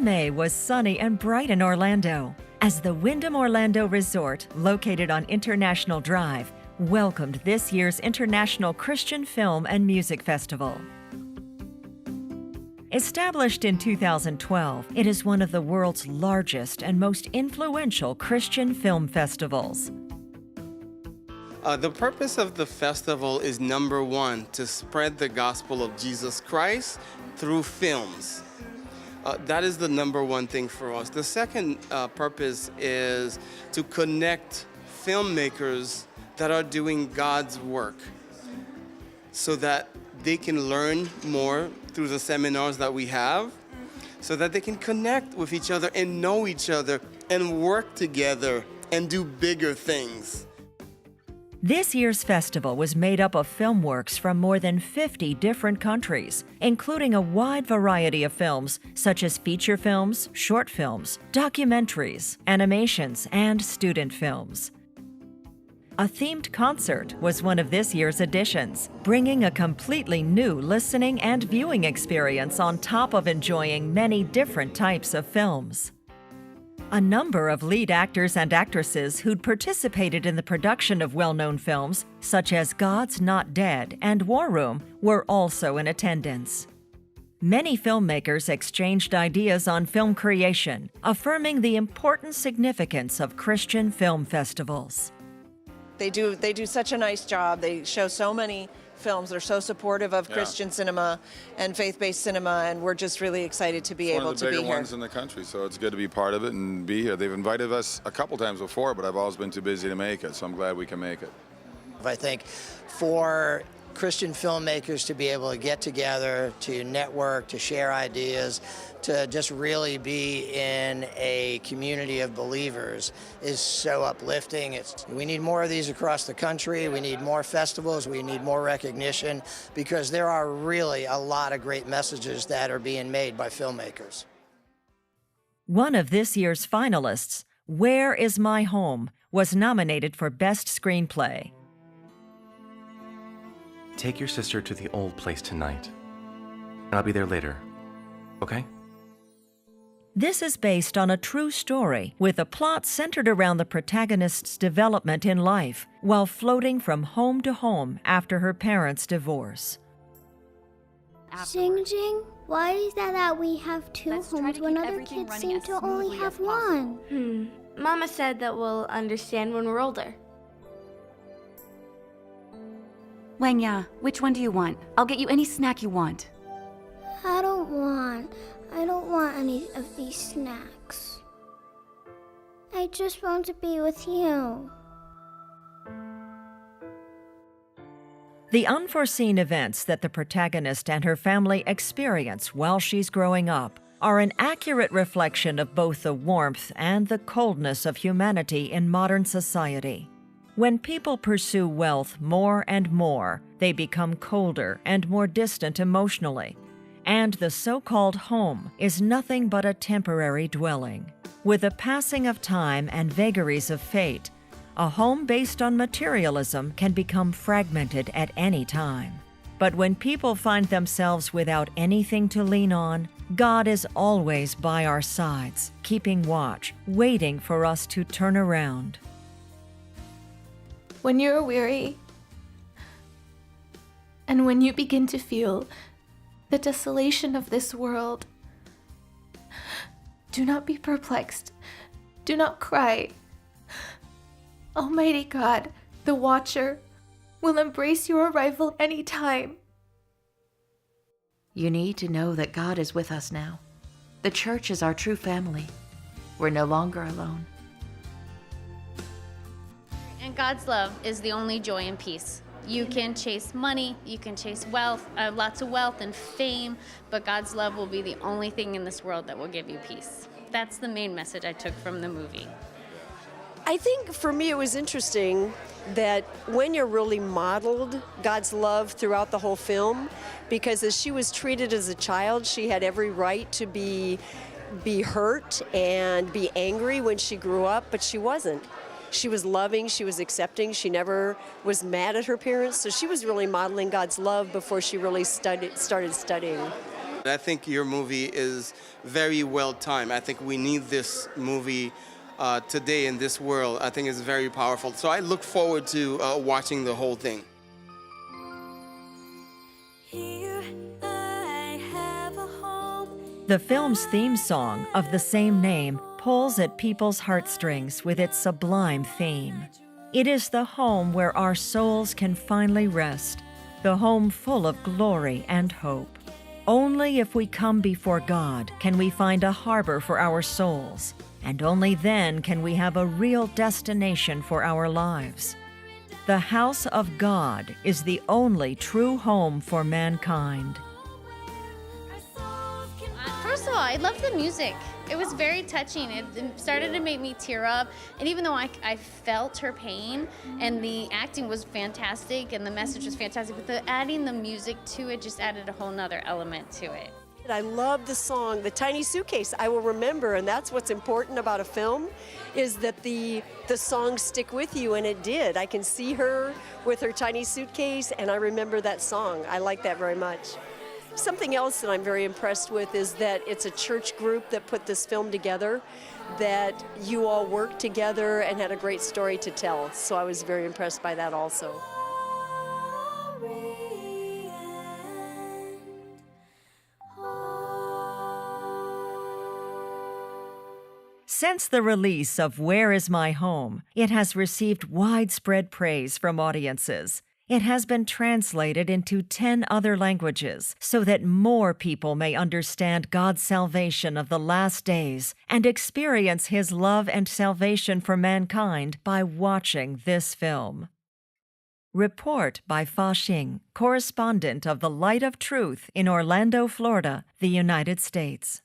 May was sunny and bright in Orlando as the Wyndham Orlando Resort, located on International Drive, welcomed this year's International Christian Film and Music Festival. Established in 2012, it is one of the world's largest and most influential Christian film festivals. The purpose of the festival is, number one, to spread the gospel of Jesus Christ through films. That is the number one thing for us. The second purpose is to connect filmmakers that are doing God's work so that they can learn more through the seminars that we have, so that they can connect with each other and know each other and work together and do bigger things. This year's festival was made up of film works from more than 50 different countries, including a wide variety of films such as feature films, short films, documentaries, animations, and student films. A themed concert was one of this year's additions, bringing a completely new listening and viewing experience on top of enjoying many different types of films. A number of lead actors and actresses who'd participated in the production of well-known films, such as God's Not Dead and War Room, were also in attendance. Many filmmakers exchanged ideas on film creation, affirming the important significance of Christian film festivals. They do such a nice job. They show so many films. They're so supportive of Christian cinema and faith-based cinema, and we're just really excited to be able to be here. It's one of the bigger ones in the country, so it's good to be part of it and be here. They've invited us a couple times before, but I've always been too busy to make it, so I'm glad we can make it. I think for Christian filmmakers to be able to get together, to network, to share ideas, to just really be in a community of believers is so uplifting. We need more of these across the country. We need more festivals. We need more recognition because there are really a lot of great messages that are being made by filmmakers. One of this year's finalists, Where Is My Home?, was nominated for Best Screenplay. Take your sister to the old place tonight, and I'll be there later, okay? This is based on a true story with a plot centered around the protagonist's development in life while floating from home to home after her parents' divorce. Jing, why is that we have two homes when other kids seem to only have one? Mama said that we'll understand when we're older. Wenya, which one do you want? I'll get you any snack you want. I don't want any of these snacks. I just want to be with you. The unforeseen events that the protagonist and her family experience while she's growing up are an accurate reflection of both the warmth and the coldness of humanity in modern society. When people pursue wealth more and more, they become colder and more distant emotionally, and the so-called home is nothing but a temporary dwelling. With the passing of time and vagaries of fate, a home based on materialism can become fragmented at any time. But when people find themselves without anything to lean on, God is always by our sides, keeping watch, waiting for us to turn around. When you're weary, and when you begin to feel the desolation of this world, do not be perplexed. Do not cry. Almighty God, the Watcher, will embrace your arrival any time. You need to know that God is with us now. The church is our true family. We're no longer alone. And God's love is the only joy and peace. You can chase money, you can chase wealth, lots of wealth and fame, but God's love will be the only thing in this world that will give you peace. That's the main message I took from the movie. I think for me it was interesting that when you're really modeled God's love throughout the whole film, because as she was treated as a child, she had every right to be hurt and be angry when she grew up, but she wasn't. She was loving, she was accepting, she never was mad at her parents, so she was really modeling God's love before she really started studying. I think your movie is very well timed. I think we need this movie today in this world. I think it's very powerful. So I look forward to watching the whole thing. The film's theme song of the same name pulls at people's heartstrings with its sublime theme. It is the home where our souls can finally rest, the home full of glory and hope. Only if we come before God can we find a harbor for our souls, and only then can we have a real destination for our lives. The house of God is the only true home for mankind. First of all, I love the music. It was very touching. It started to make me tear up. And even though I felt her pain, and the acting was fantastic, and the message was fantastic, but adding the music to it just added a whole nother element to it. I love the song, The Tiny Suitcase. I will remember, and that's what's important about a film, is that the songs stick with you, and it did. I can see her with her tiny suitcase, and I remember that song. I like that very much. Something else that I'm very impressed with is that it's a church group that put this film together, that you all worked together and had a great story to tell. So I was very impressed by that also. Since the release of Where Is My Home, it has received widespread praise from audiences. It has been translated into 10 other languages so that more people may understand God's salvation of the last days and experience His love and salvation for mankind by watching this film. Report by Fa Xing, correspondent of the Light of Truth in Orlando, Florida, the United States.